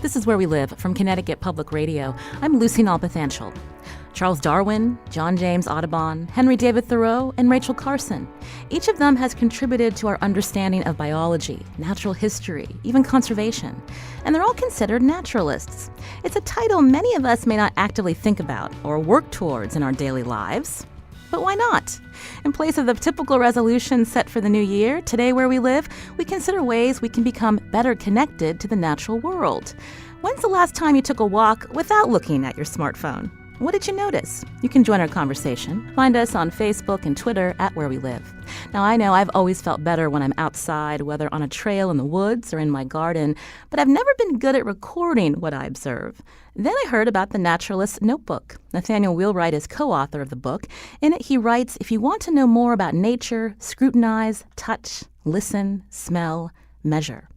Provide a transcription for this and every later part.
This is Where We Live from Connecticut Public Radio. I'm Lucy Nalpathanchel. Charles Darwin, John James Audubon, Henry David Thoreau, and Rachel Carson. Each of them has contributed to our understanding of biology, natural history, even conservation. And they're all considered naturalists. It's a title many of us may not actively think about or work towards in our daily lives. But why not? In place of the typical resolutions set for the new year, today where we live, we consider ways we can become better connected to the natural world. When's the last time you took a walk without looking at your smartphone? What did you notice? You can join our conversation. Find us on Facebook and Twitter at Where We Live. Now, I know I've always felt better when I'm outside, whether on a trail in the woods or in my garden, but I've never been good at recording what I observe. Then I heard about the Naturalist notebook. Nathaniel Wheelwright is co-author of the book. In it, he writes, if you want to know more about nature, scrutinize, touch, listen, smell, measure.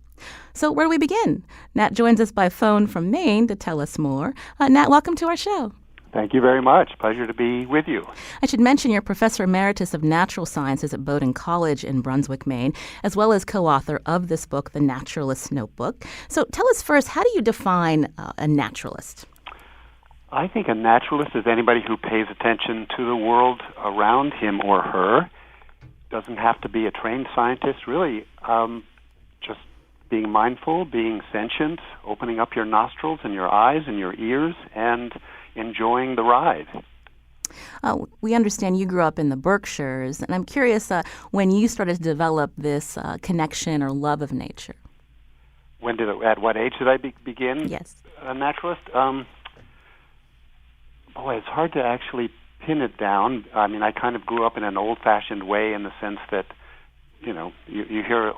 So where do we begin? Nat joins us by phone from Maine to tell us more. Nat, welcome to our show. Thank you very much. Pleasure to be with you. I should mention you're Professor Emeritus of Natural Sciences at Bowdoin College in Brunswick, Maine, as well as co-author of this book, The Naturalist Notebook. So tell us first, how do you define a naturalist? I think a naturalist is anybody who pays attention to the world around him or her. Doesn't have to be a trained scientist, really. Just being mindful, being sentient, opening up your nostrils and your eyes and your ears, and enjoying the ride. We understand you grew up in the Berkshires, and I'm curious when you started to develop this connection or love of nature. At what age did I begin? Yes. A naturalist? It's hard to actually pin it down. I mean, I kind of grew up in an old-fashioned way in the sense that, you hear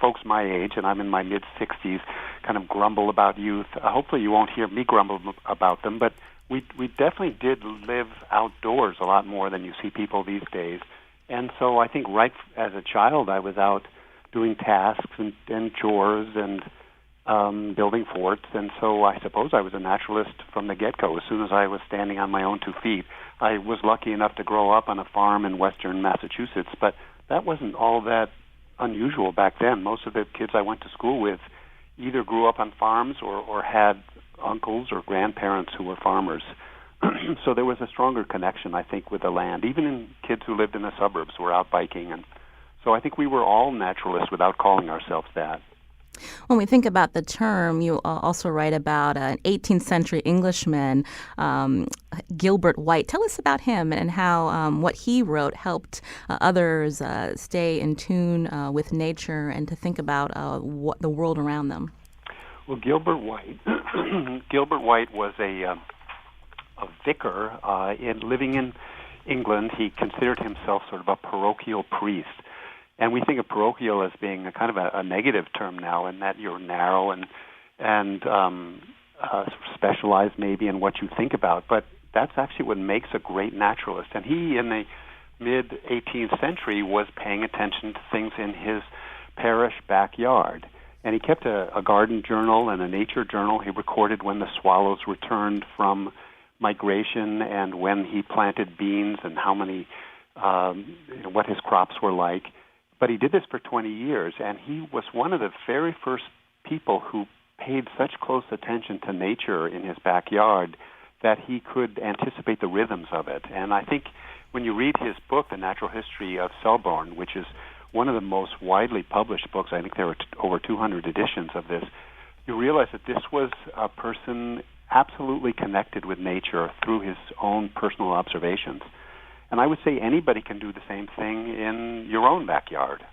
folks my age, and I'm in my mid-60s, kind of grumble about youth. Hopefully you won't hear me grumble about them, but we definitely did live outdoors a lot more than you see people these days. And so I think right as a child I was out doing tasks and chores and building forts, and so I suppose I was a naturalist from the get-go. As soon as I was standing on my own 2 feet, I was lucky enough to grow up on a farm in western Massachusetts, but that wasn't all that unusual back then. Most of the kids I went to school with either grew up on farms or had uncles or grandparents who were farmers. So there was a stronger connection, I think, with the land. Even kids who lived in the suburbs were out biking. And so I think we were all naturalists without calling ourselves that. When we think about the term, you also write about an 18th century Englishman, Gilbert White. Tell us about him and how what he wrote helped others stay in tune with nature and to think about what the world around them. Well, Gilbert White was a vicar living in England. He considered himself sort of a parochial priest. And we think of parochial as being a kind of a negative term now, in that you're narrow and specialized maybe in what you think about. But that's actually what makes a great naturalist. And he, in the mid-18th century, was paying attention to things in his parish backyard. And he kept a garden journal and a nature journal. He recorded when the swallows returned from migration and when he planted beans and how many, what his crops were like. But he did this for 20 years, and he was one of the very first people who paid such close attention to nature in his backyard that he could anticipate the rhythms of it. And I think when you read his book, The Natural History of Selborne, which is one of the most widely published books, I think there were over 200 editions of this, you realize that this was a person absolutely connected with nature through his own personal observations. And I would say anybody can do the same thing in your own backyard.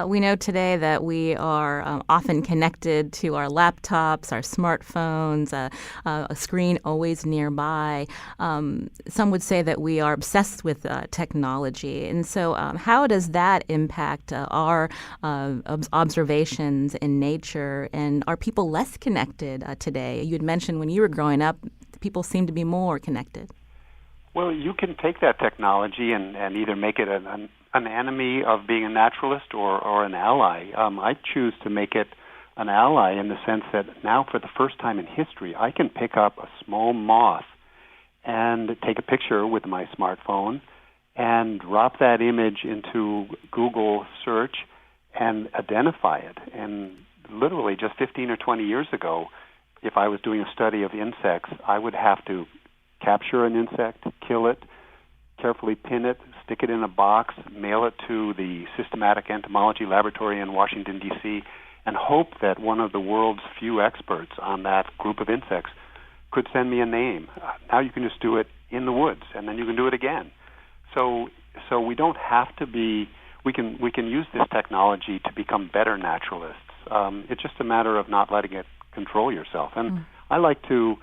We know today that we are often connected to our laptops, our smartphones, a screen always nearby. Some would say that we are obsessed with technology. And so how does that impact our observations in nature? And are people less connected today? You had mentioned when you were growing up, people seem to be more connected. Well, you can take that technology and either make it an enemy of being a naturalist or an ally. I choose to make it an ally in the sense that now for the first time in history, I can pick up a small moth and take a picture with my smartphone and drop that image into Google search and identify it. And literally just 15 or 20 years ago, if I was doing a study of insects, I would have to capture an insect, kill it, carefully pin it, stick it in a box, mail it to the Systematic Entomology Laboratory in Washington, D.C., and hope that one of the world's few experts on that group of insects could send me a name. Now you can just do it in the woods, and then you can do it again. So we don't have to be. We can use this technology to become better naturalists. It's just a matter of not letting it control yourself. And I like to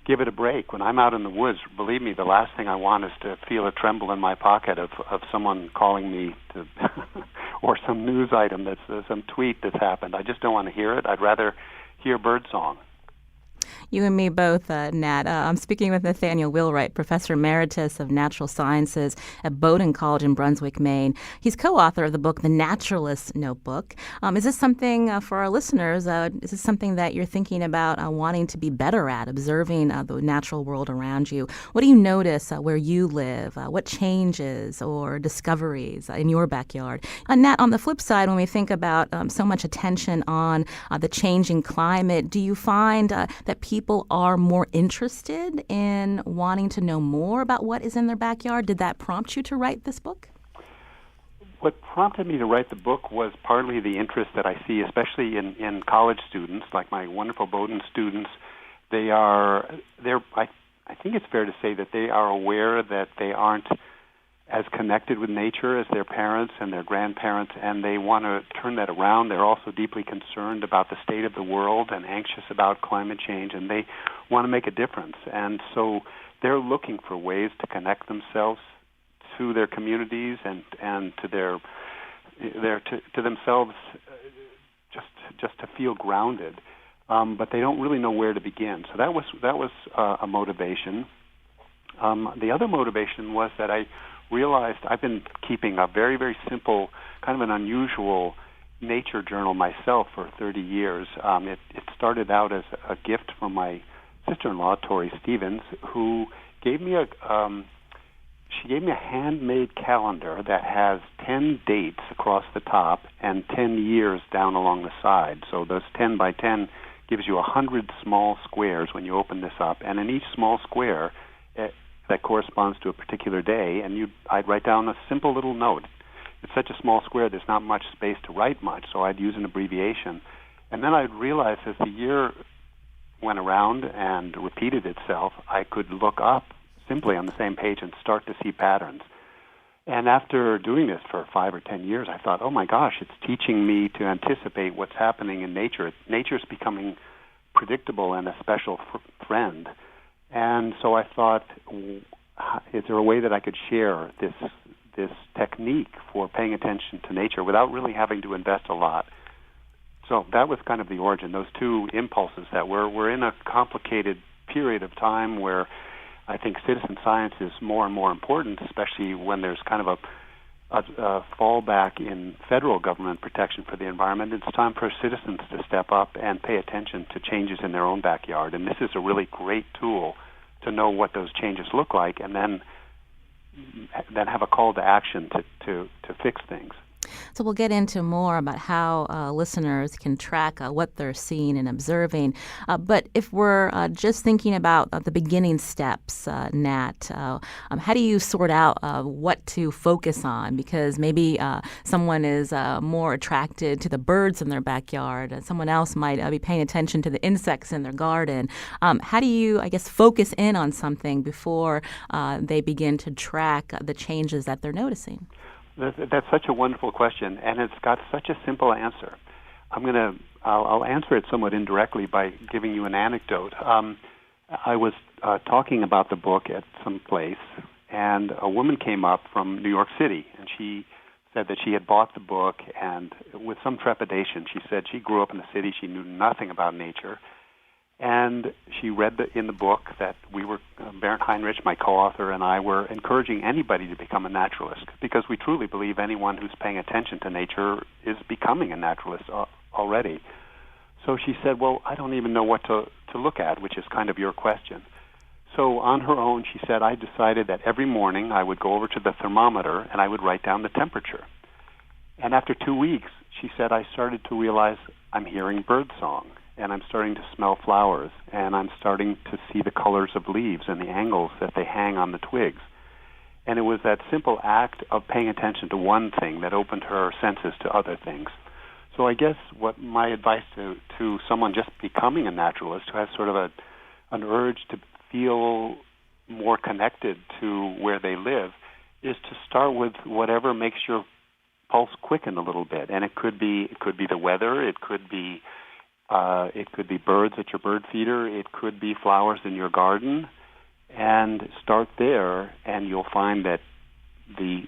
give it a break. When I'm out in the woods, believe me, the last thing I want is to feel a tremble in my pocket of someone calling me to or some news item some tweet that's happened. I just don't want to hear it. I'd rather hear birdsong. You and me both, Nat. I'm speaking with Nathaniel Wheelwright, Professor Emeritus of Natural Sciences at Bowdoin College in Brunswick, Maine. He's co-author of the book, The Naturalist Notebook. Is this something for our listeners? Is this something that you're thinking about wanting to be better at, observing the natural world around you? What do you notice where you live? What changes or discoveries in your backyard? Nat, on the flip side, when we think about so much attention on the changing climate, do you find that people are more interested in wanting to know more about what is in their backyard? Did that prompt you to write this book? What prompted me to write the book was partly the interest that I see, especially in college students, like my wonderful Bowdoin students. I think it's fair to say that they are aware that they aren't as connected with nature as their parents and their grandparents, and they want to turn that around. They're also deeply concerned about the state of the world and anxious about climate change, and they want to make a difference. And so they're looking for ways to connect themselves to their communities and to to themselves, just to feel grounded. But they don't really know where to begin. So that was a motivation. The other motivation was that I realized I've been keeping a very, very simple, kind of an unusual nature journal myself for 30 years. It started out as a gift from my sister-in-law, Tori Stevens, who gave me a handmade calendar that has 10 dates across the top and 10 years down along the side. So those 10 by 10 gives you 100 small squares when you open this up, and in each small square that corresponds to a particular day, and I'd write down a simple little note. It's such a small square, there's not much space to write much, so I'd use an abbreviation. And then I'd realize as the year went around and repeated itself, I could look up simply on the same page and start to see patterns. And after doing this for 5 or 10 years, I thought, oh my gosh, it's teaching me to anticipate what's happening in nature. Nature's becoming predictable and a special friend. And so I thought, is there a way that I could share this technique for paying attention to nature without really having to invest a lot? So that was kind of the origin, those two impulses that we're in a complicated period of time where I think citizen science is more and more important, especially when there's kind of a fallback in federal government protection for the environment. It's time for citizens to step up and pay attention to changes in their own backyard. And this is a really great tool to know what those changes look like, and then have a call to action to fix things. So we'll get into more about how listeners can track what they're seeing and observing. But if we're just thinking about the beginning steps, Nat, how do you sort out what to focus on? Because maybe someone is more attracted to the birds in their backyard, and someone else might be paying attention to the insects in their garden. How do you, focus in on something before they begin to track the changes that they're noticing? That's such a wonderful question, and it's got such a simple answer. I'll answer it somewhat indirectly by giving you an anecdote. I was talking about the book at some place, and a woman came up from New York City, and she said that she had bought the book, and with some trepidation, she said she grew up in the city, she knew nothing about nature, and she read in the book that we were, Bernd Heinrich, my co-author, and I were encouraging anybody to become a naturalist, because we truly believe anyone who's paying attention to nature is becoming a naturalist already. So she said, well, I don't even know what to look at, which is kind of your question. So on her own, she said, I decided that every morning I would go over to the thermometer and I would write down the temperature. And after 2 weeks, she said, I started to realize I'm hearing birdsong. and I'm starting to smell flowers, and I'm starting to see the colors of leaves and the angles that they hang on the twigs. And it was that simple act of paying attention to one thing that opened her senses to other things. So I guess what my advice to someone just becoming a naturalist who has sort of an urge to feel more connected to where they live is to start with whatever makes your pulse quicken a little bit. And it could be the weather, it could be birds at your bird feeder, it could be flowers in your garden. And start there, and you'll find that the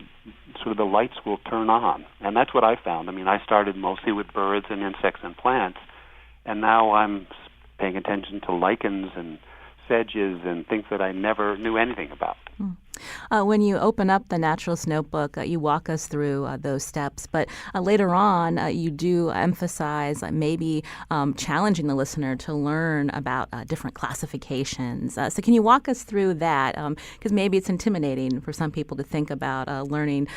lights will turn on. And that's what I found. I mean, I started mostly with birds and insects and plants, and now I'm paying attention to lichens and sedges and things that I never knew anything about. When you open up the Naturalist Notebook, you walk us through those steps, but later on you do emphasize maybe challenging the listener to learn about different classifications. So can you walk us through that? Because maybe it's intimidating for some people to think about learning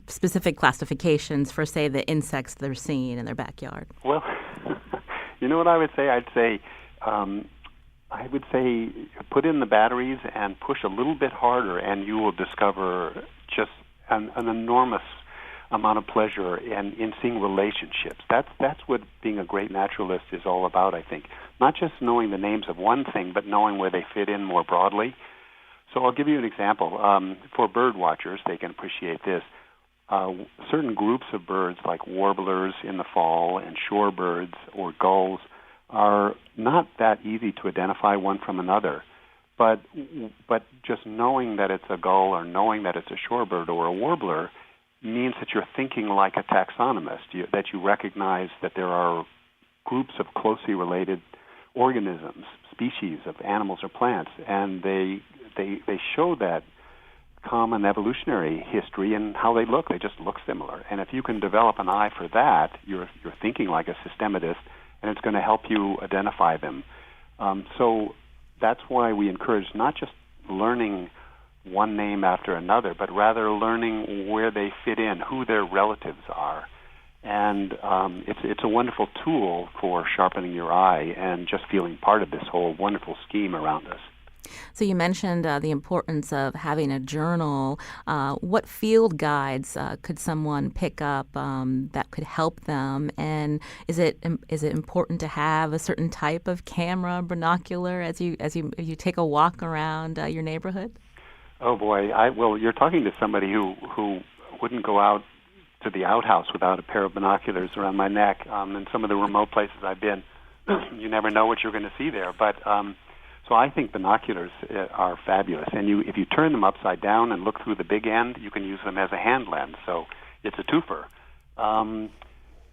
specific classifications for, say, the insects they're seeing in their backyard. Well, you know what I would say? I would say put in the batteries and push a little bit harder, and you will discover just an enormous amount of pleasure in seeing relationships. That's what being a great naturalist is all about, I think. Not just knowing the names of one thing, but knowing where they fit in more broadly. So I'll give you an example. For bird watchers, they can appreciate this. Certain groups of birds, like warblers in the fall and shorebirds or gulls, are not that easy to identify one from another. But just knowing that it's a gull or knowing that it's a shorebird or a warbler means that you're thinking like a taxonomist, that you recognize that there are groups of closely related organisms, species of animals or plants, and they show that common evolutionary history and how they look. They just look similar. And if you can develop an eye for that, you're thinking like a systematist, and it's going to help you identify them. So that's why we encourage not just learning one name after another, but rather learning where they fit in, who their relatives are. And it's a wonderful tool for sharpening your eye and just feeling part of this whole wonderful scheme around us. So you mentioned the importance of having a journal. What field guides could someone pick up that could help them? And is it important to have a certain type of camera, binocular, as you take a walk around your neighborhood? Oh boy! Well, you're talking to somebody who wouldn't go out to the outhouse without a pair of binoculars around my neck. In some of the remote places I've been, you never know what you're going to see there, but. So I think binoculars are fabulous, and if you turn them upside down and look through the big end, you can use them as a hand lens. So it's a twofer.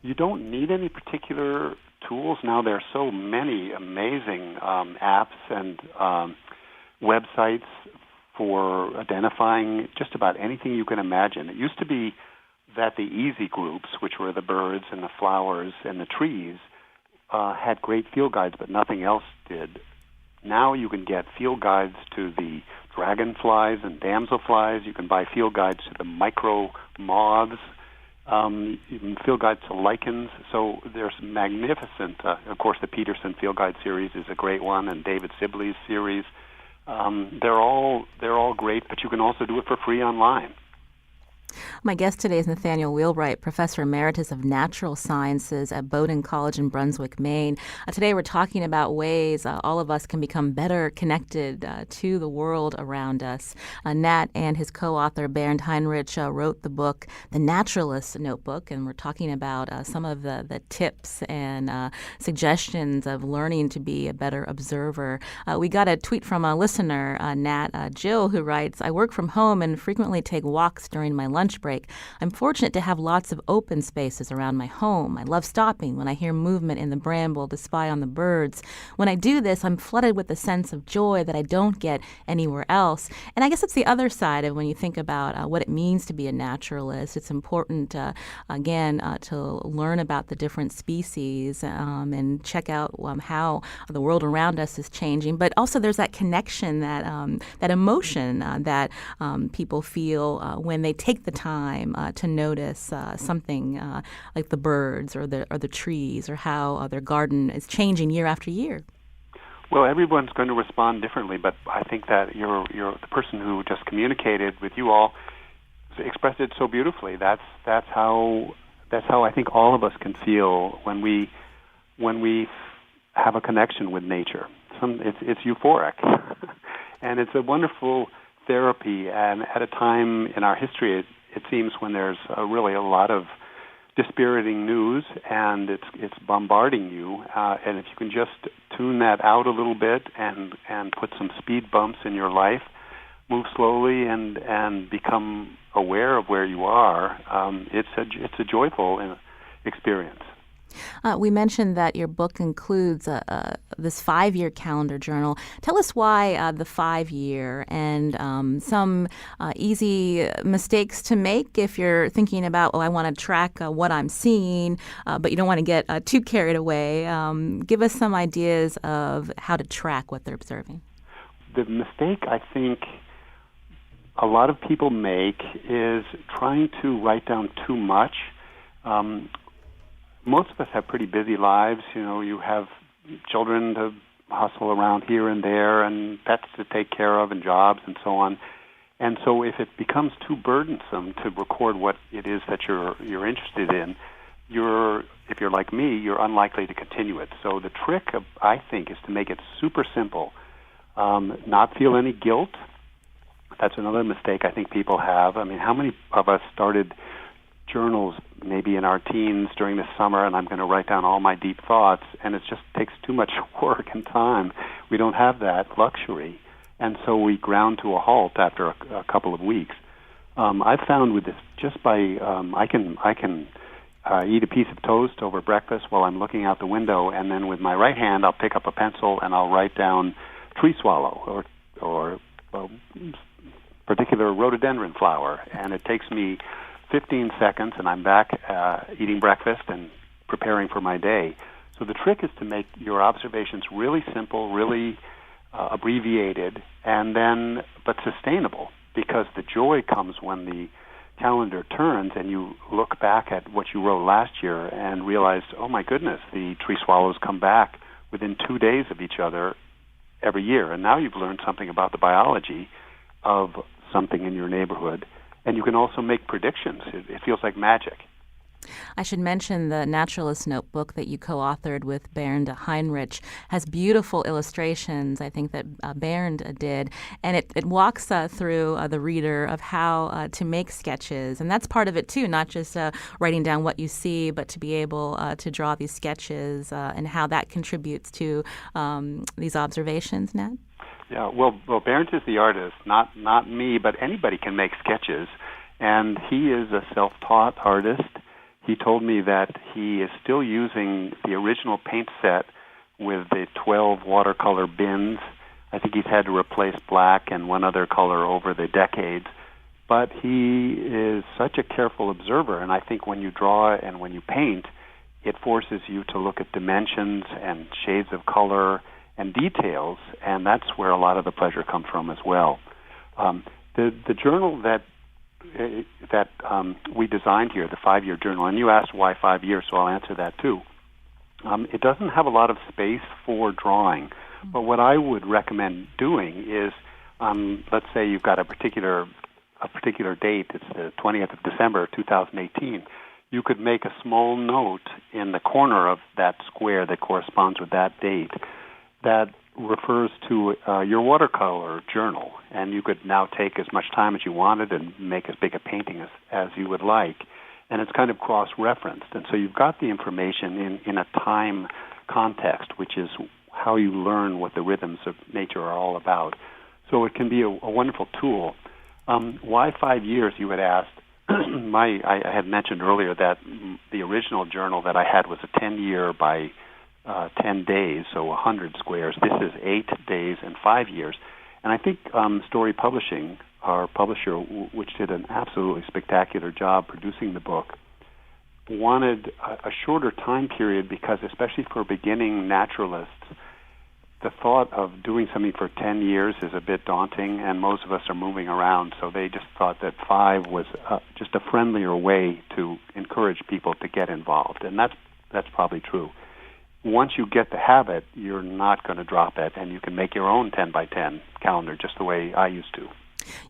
You don't need any particular tools now. There are so many amazing apps and websites for identifying just about anything you can imagine. It used to be that the easy groups, which were the birds and the flowers and the trees, had great field guides, but nothing else did. Now you can get field guides to the dragonflies and damselflies. You can buy field guides to the micro moths. You can field guides to lichens. So there's magnificent. Of course, the Peterson Field Guide series is a great one, and David Sibley's series. They're all great, but you can also do it for free online. My guest today is Nathaniel Wheelwright, Professor Emeritus of Natural Sciences at Bowdoin College in Brunswick, Maine. Today we're talking about ways all of us can become better connected to the world around us. Nat and his co-author Bernd Heinrich wrote the book, The Naturalist Notebook, and we're talking about some of the tips and suggestions of learning to be a better observer. We got a tweet from a listener, Nat, Jill, who writes, I work from home and frequently take walks during my lunch break. I'm fortunate to have lots of open spaces around my home. I love stopping when I hear movement in the bramble to spy on the birds. When I do this, I'm flooded with a sense of joy that I don't get anywhere else. And I guess it's the other side of when you think about what it means to be a naturalist. It's important, again, to learn about the different species and check out how the world around us is changing. But also there's that connection, that emotion that people feel when they take the time to notice something like the birds or the trees or how their garden is changing year after year? Well, everyone's going to respond differently, but I think that you're the person who just communicated with you all expressed it so beautifully. That's how I think all of us can feel when we have a connection with nature. It's euphoric, and it's a wonderful therapy. And at a time in our history, it seems when there's really a lot of dispiriting news and it's bombarding you, and if you can just tune that out a little bit and put some speed bumps in your life, move slowly and become aware of where you are, it's a joyful experience. We mentioned that your book includes this 5-year calendar journal. Tell us why the 5-year and some easy mistakes to make if you're thinking about, I want to track what I'm seeing, but you don't want to get too carried away. Give us some ideas of how to track what they're observing. The mistake I think a lot of people make is trying to write down too much. Most of us have pretty busy lives. You have children to hustle around here and there and pets to take care of and jobs and so on. And so if it becomes too burdensome to record what it is that you're interested in, if you're like me, you're unlikely to continue it. So the trick, I think, is to make it super simple, not feel any guilt. That's another mistake I think people have. I mean, how many of us started journals maybe in our teens during the summer, and I'm going to write down all my deep thoughts, and it just takes too much work and time. We don't have that luxury, and so we ground to a halt after a couple of weeks. I've found with this, just by I can eat a piece of toast over breakfast while I'm looking out the window, and then with my right hand I'll pick up a pencil and I'll write down tree swallow or particular rhododendron flower, and it takes me 15 seconds, and I'm back eating breakfast and preparing for my day. So the trick is to make your observations really simple, really abbreviated, but sustainable, because the joy comes when the calendar turns and you look back at what you wrote last year and realize, oh my goodness, the tree swallows come back within 2 days of each other every year. And now you've learned something about the biology of something in your neighborhood. And you can also make predictions. It feels like magic. I should mention the Naturalist notebook that you co-authored with Bernd Heinrich has beautiful illustrations, I think, that Bernd did. And it walks through the reader of how to make sketches. And that's part of it, too, not just writing down what you see, but to be able to draw these sketches and how that contributes to these observations, Nat? Yeah, well, Bernd is the artist, not me, but anybody can make sketches. And he is a self-taught artist. He told me that he is still using the original paint set with the 12 watercolor bins. I think he's had to replace black and one other color over the decades. But he is such a careful observer, and I think when you draw and when you paint, it forces you to look at dimensions and shades of color and details, and that's where a lot of the pleasure comes from as well. The journal that we designed here, the 5-year journal, and you asked why 5 years, so I'll answer that too. It doesn't have a lot of space for drawing, but what I would recommend doing is, let's say you've got a particular date, it's the 20th of December, 2018, you could make a small note in the corner of that square that corresponds with that date that refers to your watercolor journal, and you could now take as much time as you wanted and make as big a painting as you would like, and it's kind of cross-referenced, and so you've got the information in a time context, which is how you learn what the rhythms of nature are all about. So it can be a wonderful tool. Why 5 years, you had asked. I had mentioned earlier that the original journal that I had was a 10-year by 10 days, so 100 squares. This is 8 days and 5 years. And I think Story Publishing, our publisher, which did an absolutely spectacular job producing the book, wanted a shorter time period because, especially for beginning naturalists, the thought of doing something for 10 years is a bit daunting, and most of us are moving around, so they just thought that 5 was just a friendlier way to encourage people to get involved, and that's probably true. Once you get the habit, you're not going to drop it, and you can make your own 10 by 10 calendar just the way I used to.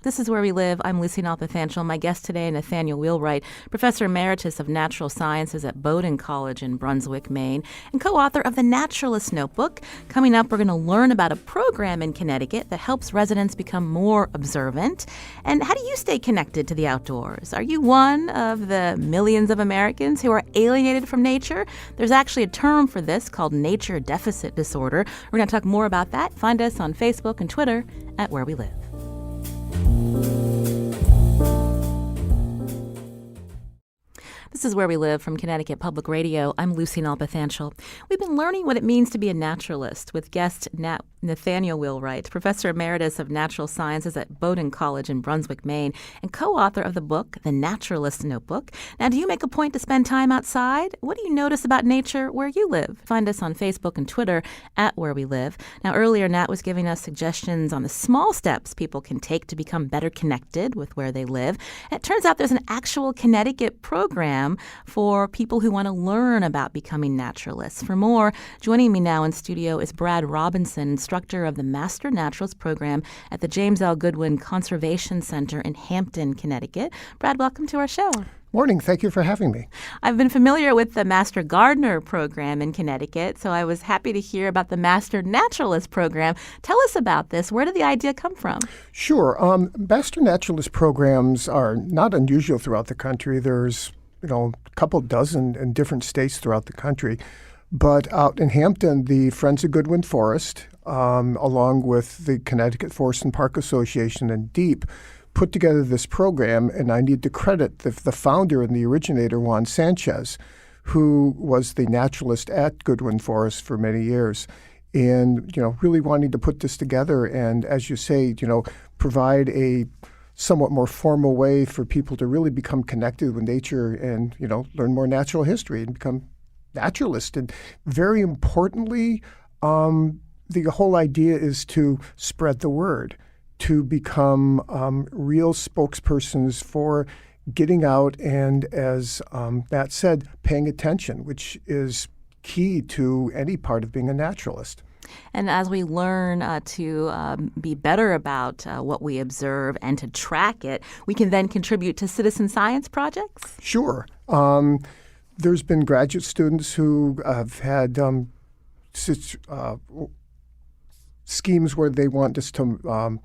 This is Where We Live. I'm Lucy Nalpathanchel. My guest today, Nathaniel Wheelwright, Professor Emeritus of Natural Sciences at Bowdoin College in Brunswick, Maine, and co-author of the Naturalist Notebook. Coming up, we're going to learn about a program in Connecticut that helps residents become more observant. And how do you stay connected to the outdoors? Are you one of the millions of Americans who are alienated from nature? There's actually a term for this called nature deficit disorder. We're going to talk more about that. Find us on Facebook and Twitter at Where We Live. This is Where We Live from Connecticut Public Radio. I'm Lucy Nalpathanchel. We've been learning what it means to be a naturalist with guest Nathaniel Wheelwright, Professor Emeritus of Natural Sciences at Bowdoin College in Brunswick, Maine, and co-author of the book, The Naturalist Notebook. Now, do you make a point to spend time outside? What do you notice about nature where you live? Find us on Facebook and Twitter at Where We Live. Now, earlier, Nat was giving us suggestions on the small steps people can take to become better connected with where they live. And it turns out there's an actual Connecticut program for people who want to learn about becoming naturalists. For more, joining me now in studio is Brad Robinson, instructor of the Master Naturalist Program at the James L. Goodwin Conservation Center in Hampton, Connecticut. Brad, welcome to our show. Morning. Thank you for having me. I've been familiar with the Master Gardener program in Connecticut, so I was happy to hear about the Master Naturalist program. Tell us about this. Where did the idea come from? Sure. Master Naturalist programs are not unusual throughout the country. There's a couple dozen in different states throughout the country. But out in Hampton, the Friends of Goodwin Forest, along with the Connecticut Forest and Park Association and DEEP, put together this program, and I need to credit the founder and the originator, Juan Sanchez, who was the naturalist at Goodwin Forest for many years, and really wanting to put this together and, as you say, provide a somewhat more formal way for people to really become connected with nature and, learn more natural history and become naturalists. And very importantly, the whole idea is to spread the word, to become real spokespersons for getting out and, as Matt said, paying attention, which is key to any part of being a naturalist. And as we learn to be better about what we observe and to track it, we can then contribute to citizen science projects? Sure. There's been graduate students who have had schemes where they want us to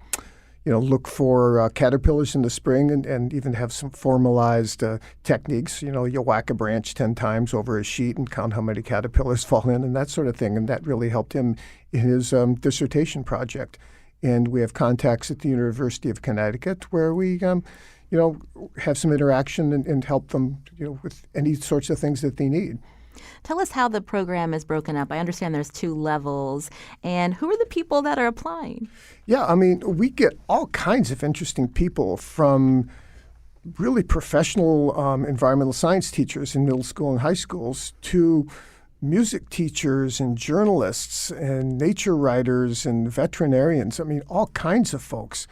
look for caterpillars in the spring and even have some formalized techniques. You whack a branch 10 times over a sheet and count how many caterpillars fall in and that sort of thing. And that really helped him in his dissertation project. And we have contacts at the University of Connecticut where we, have some interaction and help them, with any sorts of things that they need. Tell us how the program is broken up. I understand there's 2 levels. And who are the people that are applying? Yeah, we get all kinds of interesting people, from really professional environmental science teachers in middle school and high schools to music teachers and journalists and nature writers and veterinarians. All kinds of folks.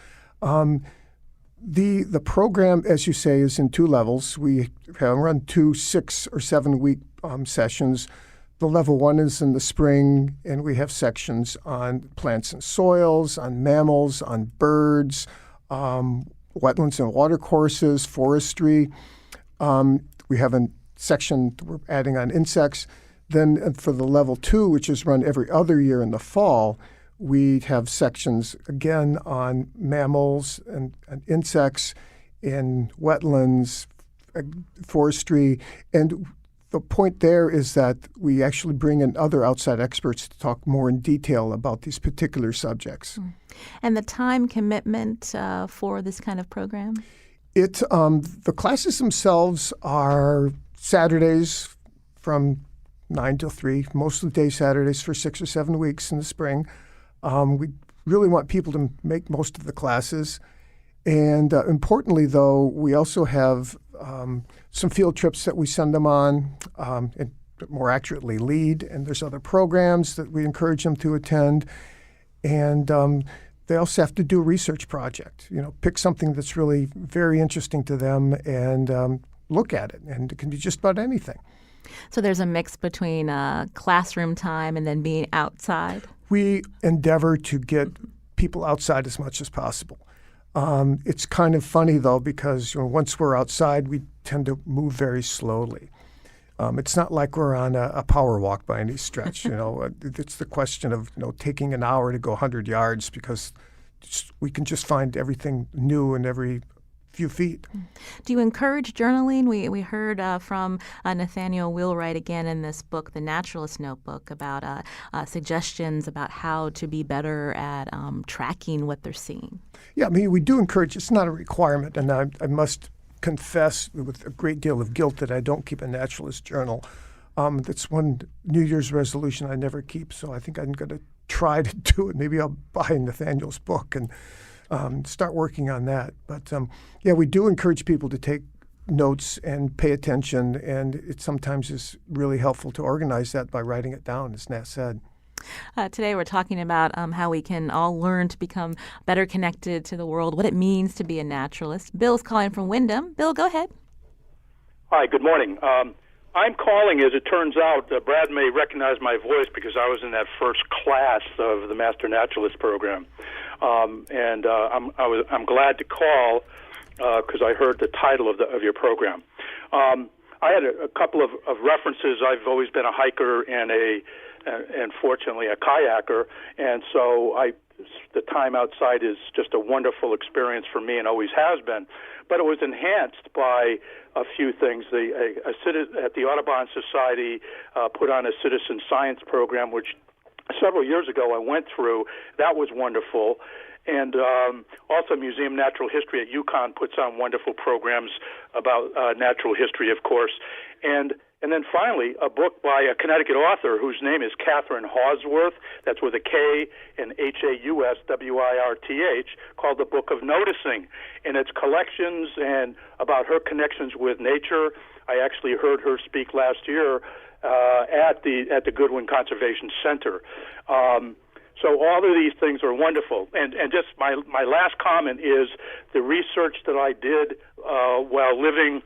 The program, as you say, is in 2 levels. We have run 2 6 or 7 week sessions. The level 1 is in the spring, and we have sections on plants and soils, on mammals, on birds, wetlands and watercourses, forestry. We have a section we're adding on insects. Then for the level 2, which is run every other year in the fall, we have sections, again, on mammals and insects in wetlands, forestry. And the point there is that we actually bring in other outside experts to talk more in detail about these particular subjects. And the time commitment for this kind of program? The classes themselves are Saturdays from 9 till 3, most of the day Saturdays for 6 or 7 weeks in the spring. We really want people to make most of the classes. And importantly, though, we also have some field trips that we send them on. And more accurately, lead. And there's other programs that we encourage them to attend. And they also have to do a research project. Pick something that's really very interesting to them and look at it. And it can be just about anything. So there's a mix between classroom time and then being outside? We endeavor to get people outside as much as possible. It's kind of funny, though, because once we're outside, we tend to move very slowly. It's not like we're on a power walk by any stretch. It's the question of taking an hour to go 100 yards because we can just find everything new in every few feet. Do you encourage journaling? We heard from Nathaniel Wheelwright again in this book, The Naturalist Notebook, about suggestions about how to be better at tracking what they're seeing. Yeah, we do encourage. It's not a requirement, and I must confess with a great deal of guilt that I don't keep a naturalist journal. That's one New Year's resolution I never keep, so I think I'm going to try to do it. Maybe I'll buy Nathaniel's book and start working on that. But we do encourage people to take notes and pay attention, and it sometimes is really helpful to organize that by writing it down, as Nat said. Today we're talking about how we can all learn to become better connected to the world, what it means to be a naturalist. Bill's calling from Wyndham. Bill, go ahead. Hi, good morning. I'm calling, as it turns out, Brad may recognize my voice because I was in that first class of the Master Naturalist program. I'm glad to call because I heard the title of your program. I had a couple of references. I've always been a hiker and fortunately a kayaker, and so the time outside is just a wonderful experience for me and always has been. But it was enhanced by a few things. At the Audubon Society put on a citizen science program, which several years ago I went through. That was wonderful. And also Museum of Natural History at UConn puts on wonderful programs about natural history, of course. And then finally, a book by a Connecticut author whose name is Catherine Hauswirth, that's with a K and Hauswirth, called The Book of Noticing. And it's collections and about her connections with nature. I actually heard her speak last year at the Goodwin Conservation Center. So all of these things are wonderful. And just my last comment is the research that I did while living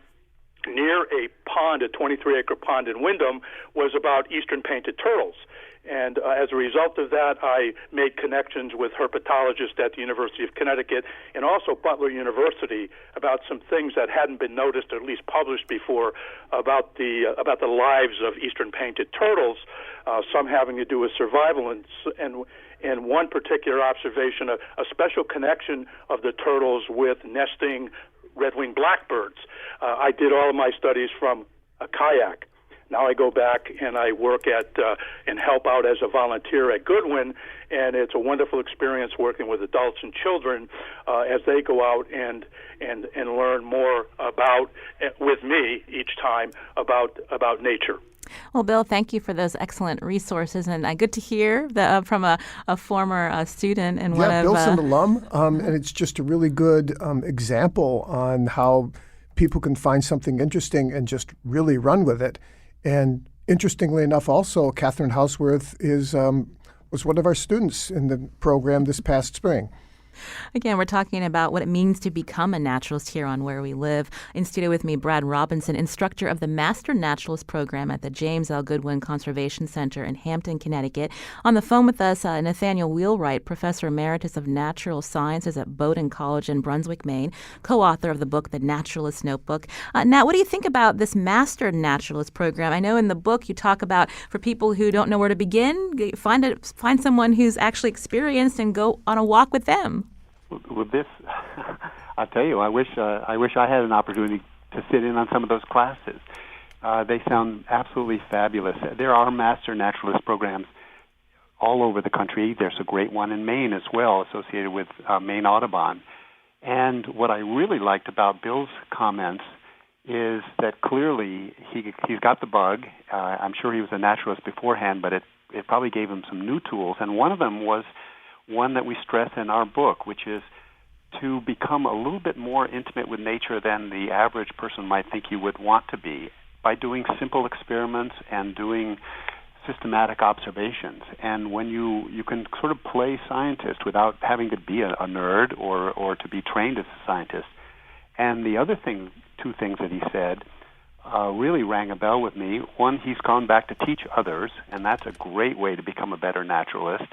near a pond, a 23-acre pond in Wyndham, was about eastern painted turtles. And as a result of that, I made connections with herpetologists at the University of Connecticut and also Butler University about some things that hadn't been noticed, or at least published before, about the lives of eastern painted turtles, some having to do with survival, and one particular observation, a special connection of the turtles with nesting red-winged blackbirds. I did all of my studies from a kayak. Now I go back and I work and help out as a volunteer at Goodwin, and it's a wonderful experience working with adults and children as they go out and learn more with me each time about nature. Well, Bill, thank you for those excellent resources, and good to hear from a former student and one of Bill's an alum, and it's just a really good example on how people can find something interesting and just really run with it. And interestingly enough, also, Catherine Hauswirth was one of our students in the program this past spring. Again, we're talking about what it means to become a naturalist here on Where We Live. In studio with me, Brad Robinson, instructor of the Master Naturalist Program at the James L. Goodwin Conservation Center in Hampton, Connecticut. On the phone with us, Nathaniel Wheelwright, Professor Emeritus of Natural Sciences at Bowdoin College in Brunswick, Maine, co-author of the book, The Naturalist Notebook. Nat, what do you think about this Master Naturalist Program? I know in the book you talk about, for people who don't know where to begin, find someone who's actually experienced and go on a walk with them. With this, I'll tell you, I wish I had an opportunity to sit in on some of those classes. They sound absolutely fabulous. There are Master Naturalist programs all over the country. There's a great one in Maine as well, associated with Maine Audubon. And what I really liked about Bill's comments is that clearly he's got the bug. I'm sure he was a naturalist beforehand, but it probably gave him some new tools. And one of them was one that we stress in our book, which is to become a little bit more intimate with nature than the average person might think you would want to be. by doing simple experiments and doing systematic observations. And when you can sort of play scientist without having to be a nerd or to be trained as a scientist. And the other thing, two things that he said, really rang a bell with me. One, he's gone back to teach others, and that's a great way to become a better naturalist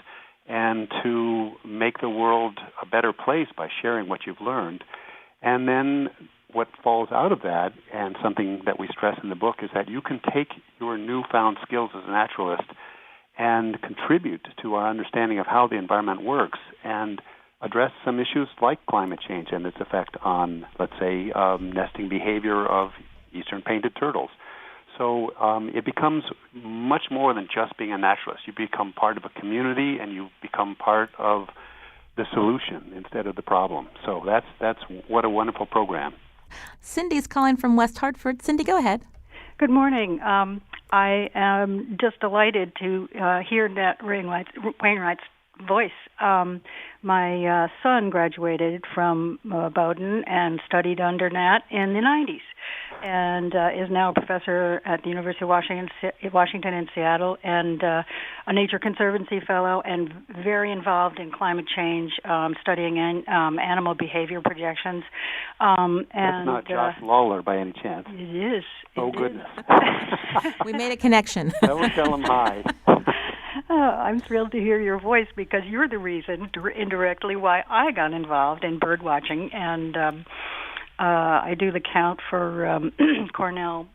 and to make the world a better place by sharing what you've learned. And then what falls out of that, and something that we stress in the book, is that you can take your newfound skills as a naturalist and contribute to our understanding of how the environment works and address some issues like climate change and its effect on, let's say, nesting behavior of eastern painted turtles. So it becomes much more than just being a naturalist. You become part of a community, and you become part of the solution instead of the problem. So that's what a wonderful program. Cindy's calling from West Hartford. Cindy, go ahead. Good morning. I am just delighted to hear Nat Wainwright's voice. My son graduated from Bowdoin and studied under Nat in the 90s and is now a professor at the University of Washington in Seattle and a Nature Conservancy fellow and very involved in climate change, studying animal behavior projections. That's not Josh Lawler by any chance. It is. Oh, goodness. We made a connection. I will tell him hi. I'm thrilled to hear your voice because you're the reason, indirectly, why I got involved in bird watching, and I do the count for the Cornell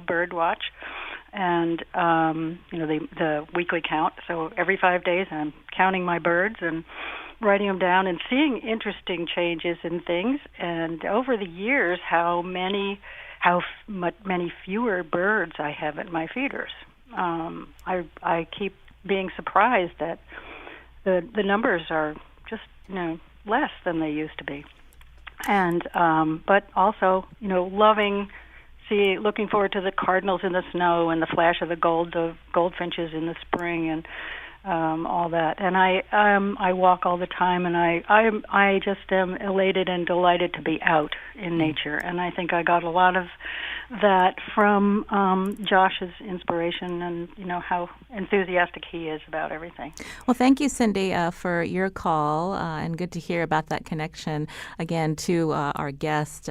Bird Watch, and the weekly count. So every 5 days, I'm counting my birds and writing them down and seeing interesting changes in things. And over the years, how many fewer birds I have at my feeders. I keep being surprised that the numbers are just less than they used to be, and but also looking forward to the cardinals in the snow and the flash of the goldfinches in the spring and all that. And I walk all the time, and I just am elated and delighted to be out in nature. And I think I got a lot of that from Josh's inspiration and how enthusiastic he is about everything. Well, thank you, Cindy, for your call, and good to hear about that connection again to our guest,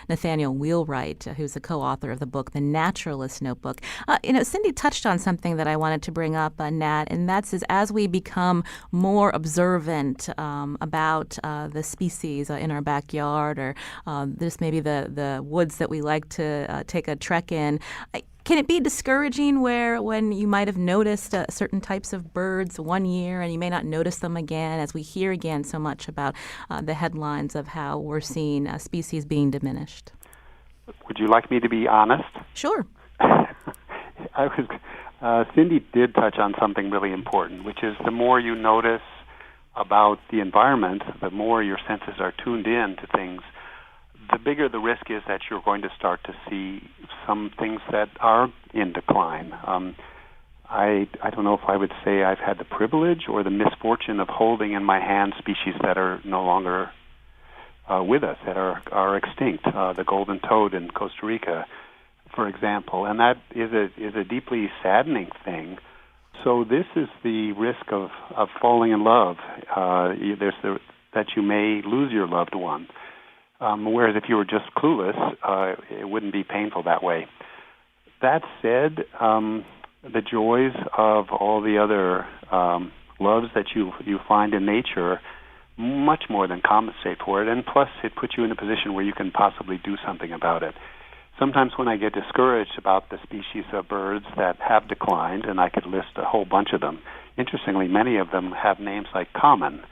Nathaniel Wheelwright, who's the co-author of the book, The Naturalist Notebook. Cindy touched on something that I wanted to bring up, Nat, and that's as we become more observant about the species in our backyard or just maybe the woods that we like to take a trek in. Can it be discouraging when you might have noticed certain types of birds one year and you may not notice them again, as we hear again so much about the headlines of how we're seeing species being diminished? Would you like me to be honest? Sure. Cindy did touch on something really important, which is the more you notice about the environment, the more your senses are tuned in to things, the bigger the risk is that you're going to start to see some things that are in decline. I don't know if I would say I've had the privilege or the misfortune of holding in my hand species that are no longer with us, that are extinct. The golden toad in Costa Rica, for example, and that is a deeply saddening thing. So this is the risk of falling in love. That you may lose your loved one. Whereas if you were just clueless, it wouldn't be painful that way. That said, the joys of all the other loves that you find in nature much more than compensate for it, and plus it puts you in a position where you can possibly do something about it. Sometimes when I get discouraged about the species of birds that have declined, and I could list a whole bunch of them, interestingly, many of them have names like common,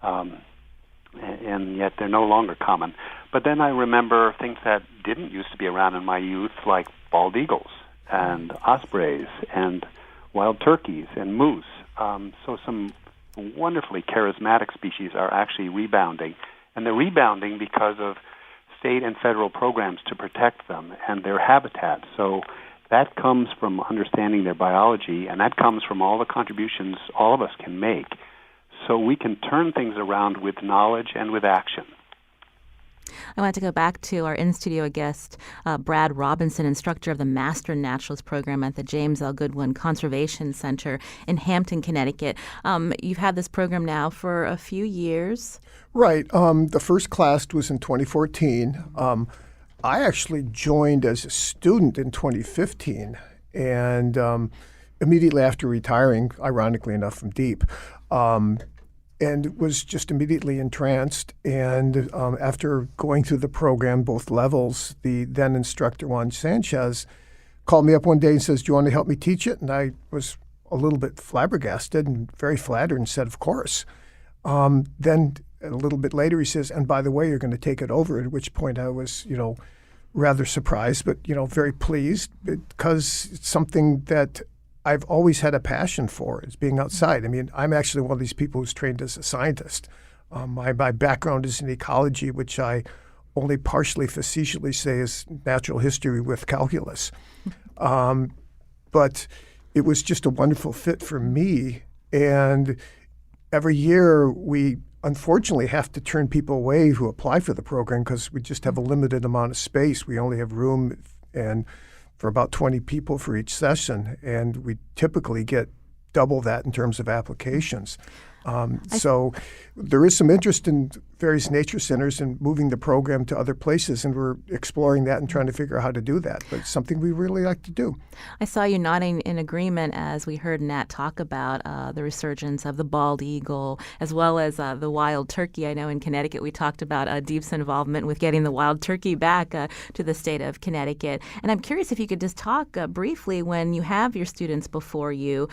and yet they're no longer common. But then I remember things that didn't used to be around in my youth, like bald eagles and ospreys and wild turkeys and moose. So some wonderfully charismatic species are actually rebounding. And they're rebounding because of state and federal programs to protect them and their habitat. So that comes from understanding their biology, and that comes from all the contributions all of us can make. So we can turn things around with knowledge and with action. I want to go back to our in-studio guest, Brad Robinson, instructor of the Master Naturalist program at the James L. Goodwin Conservation Center in Hampton, Connecticut. You've had this program now for a few years. Right. The first class was in 2014. I actually joined as a student in 2015, and immediately after retiring, ironically enough, from Deep, and was just immediately entranced. And after going through the program, both levels, the then instructor, Juan Sanchez, called me up one day and says, "Do you want to help me teach it?" And I was a little bit flabbergasted and very flattered and said, "Of course." Then a little bit later, he says, "And by the way, you're going to take it over," at which point I was, rather surprised, but, very pleased, because it's something that I've always had a passion for, is being outside. I mean, I'm actually one of these people who's trained as a scientist. My background is in ecology, which I only partially facetiously say is natural history with calculus. But it was just a wonderful fit for me. And every year we unfortunately have to turn people away who apply for the program because we just have a limited amount of space. We only have room and for about 20 people for each session, and we typically get double that in terms of applications. So there is some interest in various nature centers and moving the program to other places, and we're exploring that and trying to figure out how to do that. But it's something we really like to do. I saw you nodding in agreement as we heard Nat talk about the resurgence of the bald eagle as well as the wild turkey. I know in Connecticut we talked about Deep's involvement with getting the wild turkey back to the state of Connecticut. And I'm curious if you could just talk briefly when you have your students before you,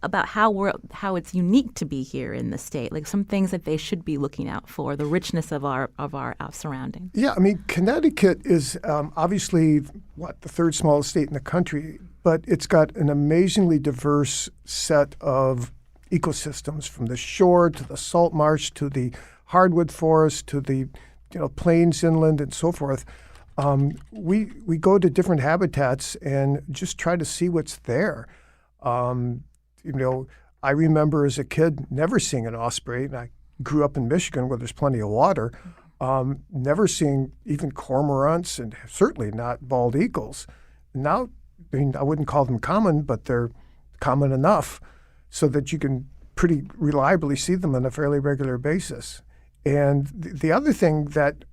about how it's unique to be here in the state, like some things that they should be looking out for, the richness of our surroundings. Yeah, I mean, Connecticut is obviously, the third smallest state in the country, but it's got an amazingly diverse set of ecosystems, from the shore to the salt marsh to the hardwood forest to the plains inland and so forth. We go to different habitats and just try to see what's there. I remember as a kid never seeing an osprey, and I grew up in Michigan where there's plenty of water, never seeing even cormorants and certainly not bald eagles. Now, I wouldn't call them common, but they're common enough so that you can pretty reliably see them on a fairly regular basis. And the other thing that,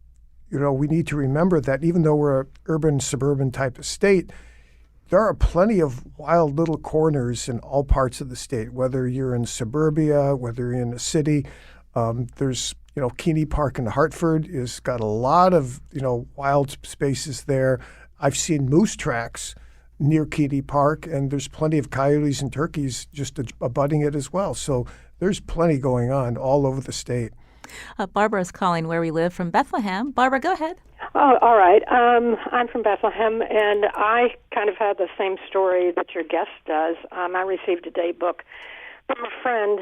we need to remember, that even though we're an urban, suburban type of state, there are plenty of wild little corners in all parts of the state, whether you're in suburbia, whether you're in a city. There's, Keeney Park in Hartford has got a lot of, wild spaces there. I've seen moose tracks near Keeney Park, and there's plenty of coyotes and turkeys just abutting it as well. So there's plenty going on all over the state. Barbara's calling where we live from Bethlehem. Barbara, go ahead. Oh, all right. I'm from Bethlehem, and I kind of had the same story that your guest does. I received a day book from a friend.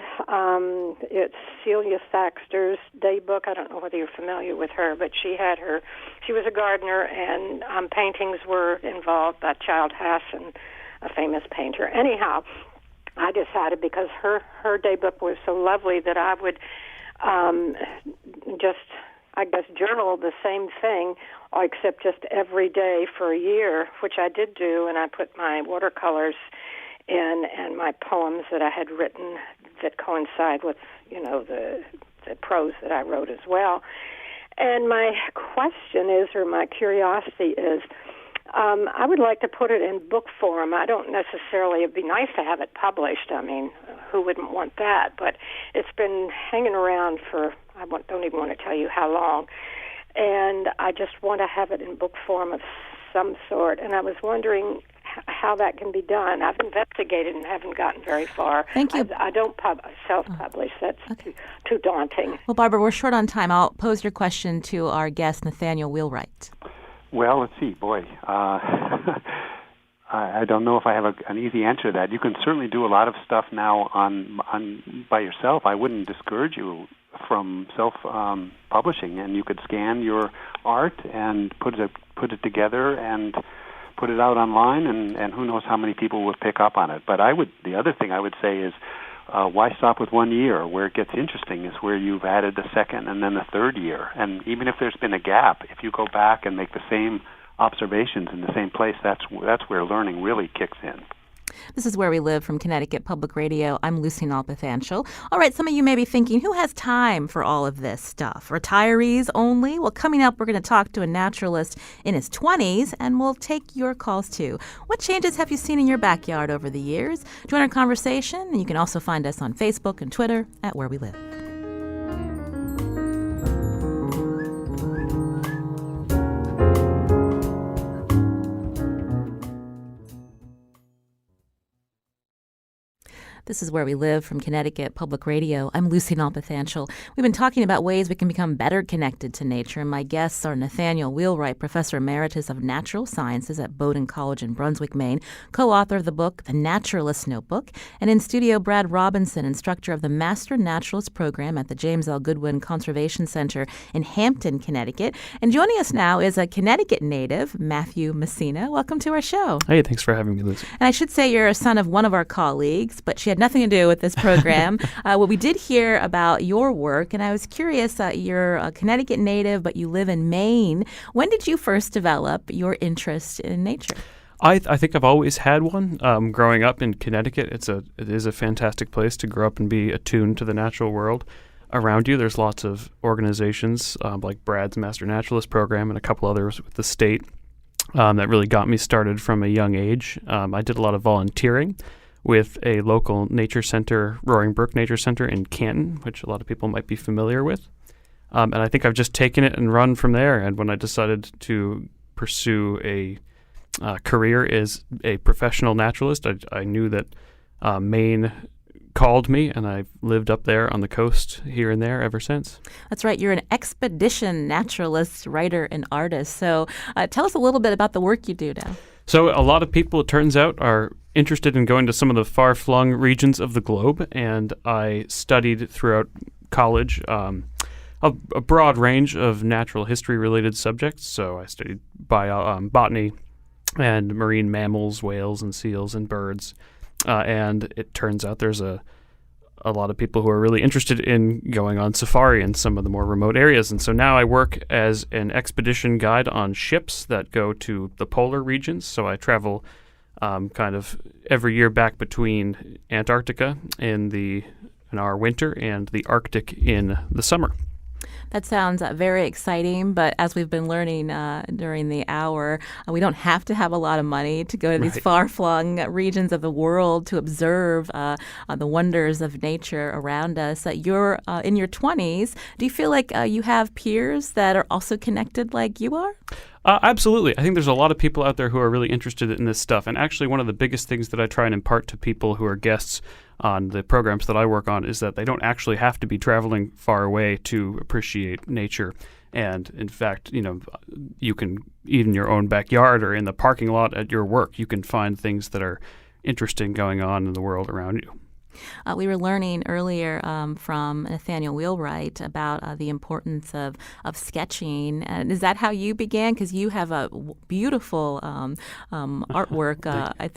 It's Celia Thaxter's day book. I don't know whether you're familiar with her, but she was a gardener, and paintings were involved by Child Hassan, a famous painter. Anyhow, I decided, because her day book was so lovely, that I would journal the same thing, except just every day for a year, which I did do, and I put my watercolors in and my poems that I had written that coincide with, the prose that I wrote as well. And my question is, or my curiosity is, I would like to put it in book form. I don't necessarily, it'd be nice to have it published. I mean, who wouldn't want that? But it's been hanging around for, don't even want to tell you how long. And I just want to have it in book form of some sort. And I was wondering how that can be done. I've investigated and haven't gotten very far. Thank you. I don't self-publish. That's okay. too daunting. Well, Barbara, we're short on time. I'll pose your question to our guest, Nathaniel Wheelwright. Well, let's see. Boy, I don't know if I have an easy answer to that. You can certainly do a lot of stuff now on by yourself. I wouldn't discourage you from self-publishing, and you could scan your art and put it together and put it out online, and who knows how many people will pick up on it. But the other thing I would say is, why stop with 1 year? Where it gets interesting is where you've added the second and then the third year. And even if there's been a gap, if you go back and make the same observations in the same place, that's where learning really kicks in. This is Where We Live from Connecticut Public Radio. I'm Lucy Nalpathanchel. All right, some of you may be thinking, who has time for all of this stuff? Retirees only? Well, coming up, we're going to talk to a naturalist in his 20s, and we'll take your calls too. What changes have you seen in your backyard over the years? Join our conversation, and you can also find us on Facebook and Twitter at Where We Live. This is Where We Live from Connecticut Public Radio. I'm Lucy Nalpathanchel. We've been talking about ways we can become better connected to nature, and my guests are Nathaniel Wheelwright, Professor Emeritus of Natural Sciences at Bowdoin College in Brunswick, Maine, co-author of the book The Naturalist Notebook, and in studio Brad Robinson, instructor of the Master Naturalist Program at the James L. Goodwin Conservation Center in Hampton, Connecticut. And joining us now is a Connecticut native, Matthew Messina. Welcome to our show. Hey, thanks for having me, Lucy. And I should say you're a son of one of our colleagues, but she had nothing to do with this program. Well, we did hear about your work, and I was curious, you're a Connecticut native, but you live in Maine. When did you first develop your interest in nature? I think I've always had one. Growing up in Connecticut, it is a fantastic place to grow up and be attuned to the natural world around you. There's lots of organizations like Brad's Master Naturalist Program and a couple others with the state that really got me started from a young age. I did a lot of volunteering with a local nature center, Roaring Brook Nature Center in Canton, which a lot of people might be familiar with. And I think I've just taken it and run from there. And when I decided to pursue a career as a professional naturalist, I knew that Maine called me, and I've lived up there on the coast here and there ever since. That's right. You're an expedition naturalist, writer, and artist. So tell us a little bit about the work you do now. So a lot of people, it turns out, are interested in going to some of the far-flung regions of the globe, and I studied throughout college a broad range of natural history-related subjects. So I studied botany and marine mammals, whales and seals and birds, and it turns out there's a lot of people who are really interested in going on safari in some of the more remote areas. And so now I work as an expedition guide on ships that go to the polar regions. So I travel kind of every year back between Antarctica in our winter and the Arctic in the summer. That sounds very exciting, but as we've been learning during the hour, we don't have to have a lot of money to go to these far-flung regions of the world to observe the wonders of nature around us. You're in your 20s. Do you feel like you have peers that are also connected like you are? Absolutely. I think there's a lot of people out there who are really interested in this stuff. And actually, one of the biggest things that I try and impart to people who are guests on the programs that I work on is that they don't actually have to be traveling far away to appreciate nature. And in fact, you can, even in your own backyard or in the parking lot at your work, you can find things that are interesting going on in the world around you. We were learning earlier from Nathaniel Wheelwright about the importance of sketching. Is that how you began? Because you have a beautiful artwork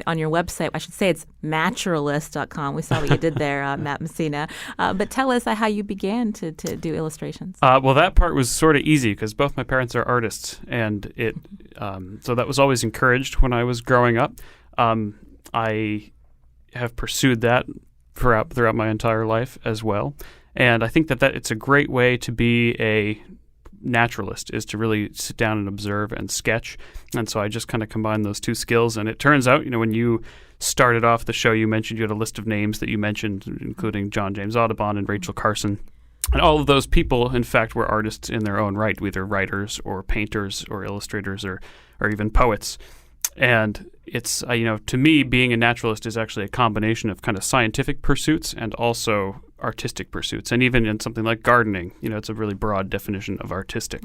on your website. I should say it's naturalist.com. We saw what you did there, Matt Messina. But tell us how you began to do illustrations. Well, that part was sort of easy because both my parents are artists, and so that was always encouraged when I was growing up. I have pursued that throughout my entire life as well. And I think that it's a great way to be a naturalist, is to really sit down and observe and sketch. And so I just kind of combine those two skills. And it turns out, when you started off the show, you mentioned you had a list of names that you mentioned, including John James Audubon and Rachel Carson. And all of those people, in fact, were artists in their own right, either writers or painters or illustrators or even poets. And it's, to me, being a naturalist is actually a combination of kind of scientific pursuits and also artistic pursuits. And even in something like gardening, it's a really broad definition of artistic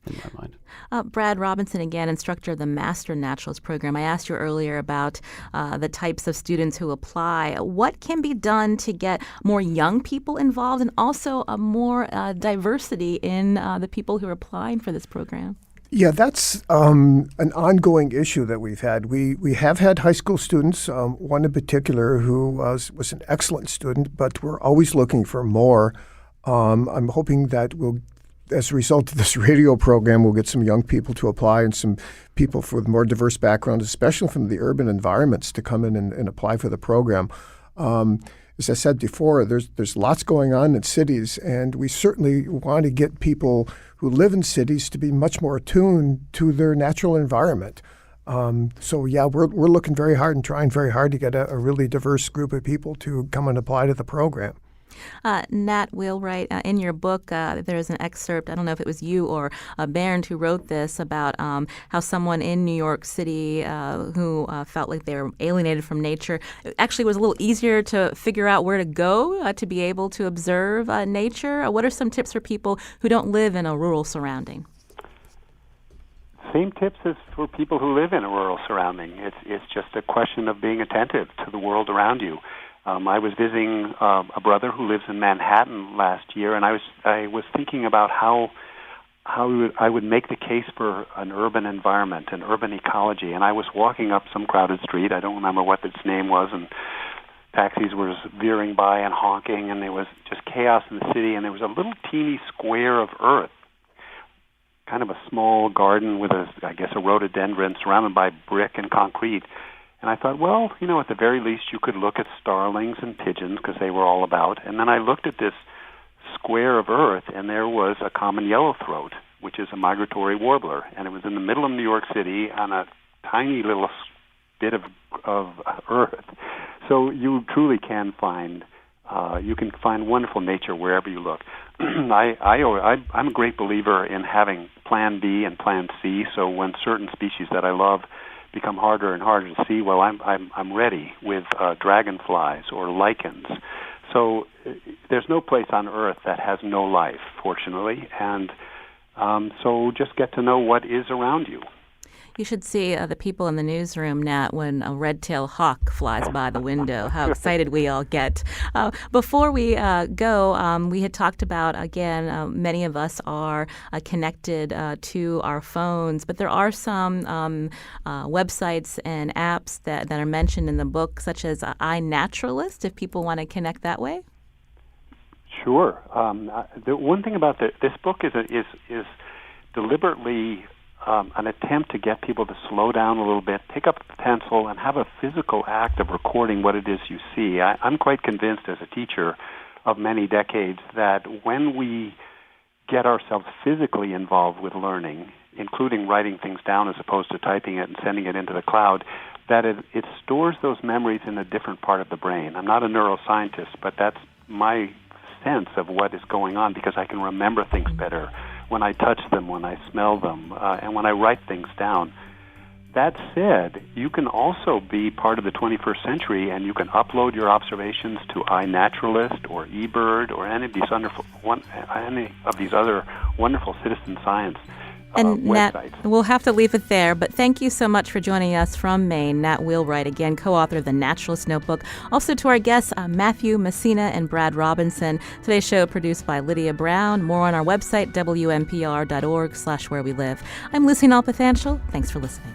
in my mind. Brad Robinson, again, instructor of the Master Naturalist Program. I asked you earlier about the types of students who apply. What can be done to get more young people involved and also more diversity in the people who are applying for this program? Yeah, that's an ongoing issue that we've had. We have had high school students, one in particular who was an excellent student, but we're always looking for more. I'm hoping that as a result of this radio program, we'll get some young people to apply and some people with more diverse backgrounds, especially from the urban environments, to come in and apply for the program. As I said before, there's lots going on in cities, and we certainly want to get people who live in cities to be much more attuned to their natural environment. So yeah, we're looking very hard and trying very hard to get a really diverse group of people to come and apply to the program. Nat Wheelwright, in your book, there's an excerpt, I don't know if it was you or Bernd who wrote this, about how someone in New York City who felt like they were alienated from nature, it actually was a little easier to figure out where to go to be able to observe nature. What are some tips for people who don't live in a rural surrounding? Same tips as for people who live in a rural surrounding. It's just a question of being attentive to the world around you. I was visiting a brother who lives in Manhattan last year, and I was thinking about how I would make the case for an urban environment, an urban ecology. And I was walking up some crowded street. I don't remember what its name was, and taxis were veering by and honking, and there was just chaos in the city. And there was a little teeny square of earth, kind of a small garden with a rhododendron surrounded by brick and concrete. And I thought, well, at the very least you could look at starlings and pigeons because they were all about. And then I looked at this square of earth, and there was a common yellowthroat, which is a migratory warbler. And it was in the middle of New York City on a tiny little bit of earth. So you truly can find wonderful nature wherever you look. I'm a great believer in having Plan B and Plan C. So when certain species that I love become harder and harder to see, well, I'm ready with dragonflies or lichens. So there's no place on Earth that has no life, fortunately, and so just get to know what is around you. You should see the people in the newsroom, Nat, when a red-tailed hawk flies by the window, how excited we all get. Before we go, we had talked about, again, many of us are connected to our phones, but there are some websites and apps that are mentioned in the book, such as iNaturalist, if people want to connect that way. Sure. The one thing about this book is deliberately an attempt to get people to slow down a little bit, pick up the pencil, and have a physical act of recording what it is you see. I'm quite convinced as a teacher of many decades that when we get ourselves physically involved with learning, including writing things down as opposed to typing it and sending it into the cloud, that it stores those memories in a different part of the brain. I'm not a neuroscientist, but that's my sense of what is going on because I can remember things better when I touch them, when I smell them, and when I write things down. That said, you can also be part of the 21st century, and you can upload your observations to iNaturalist or eBird or any of these other wonderful citizen science and websites. Nat, we'll have to leave it there, but thank you so much for joining us from Maine. Nat Wheelwright, again, co-author of The Naturalist Notebook. Also to our guests, Matthew Messina and Brad Robinson. Today's show produced by Lydia Brown. More on our website, WNPR.org/where we live. I'm Lucy Nalpathanchel. Thanks for listening.